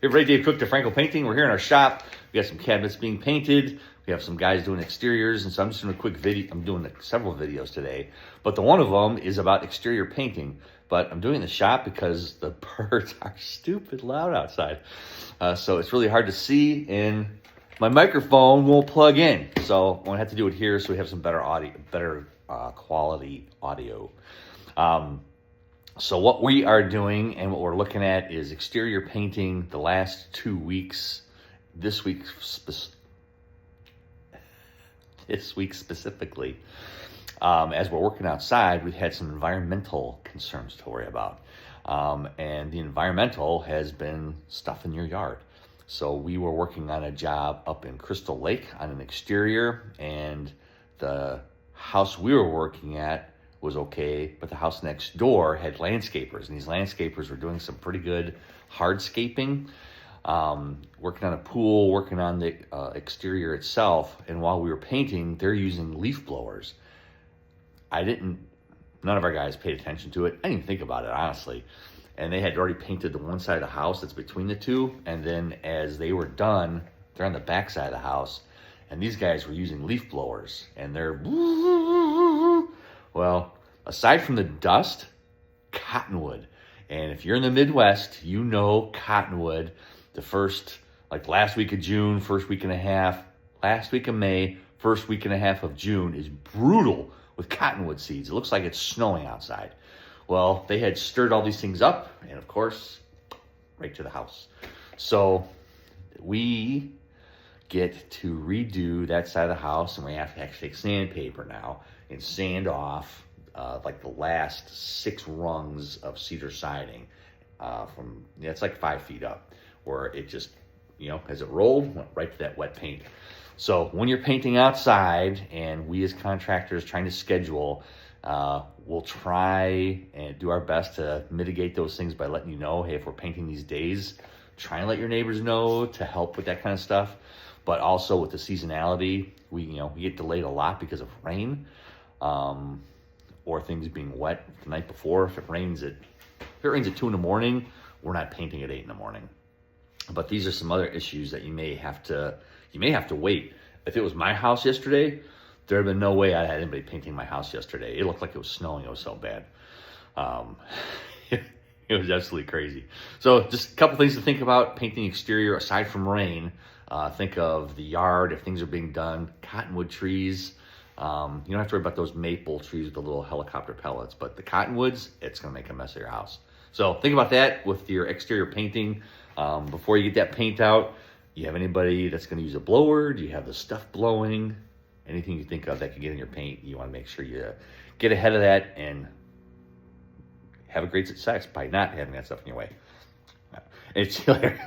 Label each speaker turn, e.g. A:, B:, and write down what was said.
A: Hey everybody, Dave Cook, DeFranco Painting. We're here in our shop. We got some cabinets being painted. We have some guys doing exteriors, and so I'm just doing a quick video. I'm doing several videos today, but the one of them is about exterior painting. But I'm doing it in the shop because the birds are stupid loud outside. So it's really hard to see, and my microphone won't plug in. So I'm gonna have to do it here so we have some better audio, quality audio. So what we are doing and what we're looking at is exterior painting the last 2 weeks. This week specifically. As we're working outside, we've had some environmental concerns to worry about. And the environmental has been stuff in your yard. So we were working on a job up in Crystal Lake on an exterior, and the house we were working at was okay, but the house next door had landscapers, and these landscapers were doing some pretty good hardscaping, working on a pool, working on the exterior itself. And while we were painting, they're using leaf blowers. None of our guys paid attention to it. I didn't even think about it, honestly. And they had already painted the one side of the house that's between the two. And then as they were done, they're on the back side of the house. And these guys were using leaf blowers. And they're, well, aside from the dust, cottonwood. And if you're in the Midwest, you know cottonwood. The first, like last week of June, first week and a half, last week of May, first week and a half of June is brutal with cottonwood seeds. It looks like it's snowing outside. Well, they had stirred all these things up, and of course, right to the house. So we get to redo that side of the house, and we have to actually take sandpaper now and sand off like the last 6 rungs of cedar siding it's like 5 feet up, where it just, as it rolled, went right to that wet paint. So when you're painting outside, and we as contractors trying to schedule, we'll try and do our best to mitigate those things by letting you know, hey, if we're painting these days, try and let your neighbors know to help with that kind of stuff. But also with the seasonality, we get delayed a lot because of rain, or things being wet the night before. If it rains at 2 in the morning, we're not painting at 8 in the morning. But these are some other issues that you may have to wait. If it was my house yesterday, there'd been no way I had anybody painting my house yesterday. It looked like it was snowing. It was so bad. It was absolutely crazy. So just a couple things to think about painting exterior aside from rain. Think of the yard if things are being done. Cottonwood trees. You don't have to worry about those maple trees with the little helicopter pellets, but the cottonwoods, it's going to make a mess of your house. So think about that with your exterior painting. Before you get that paint out, you have anybody that's going to use a blower? Do you have the stuff blowing? Anything you think of that can get in your paint, you want to make sure you get ahead of that and have a great success by not having that stuff in your way. And see you later.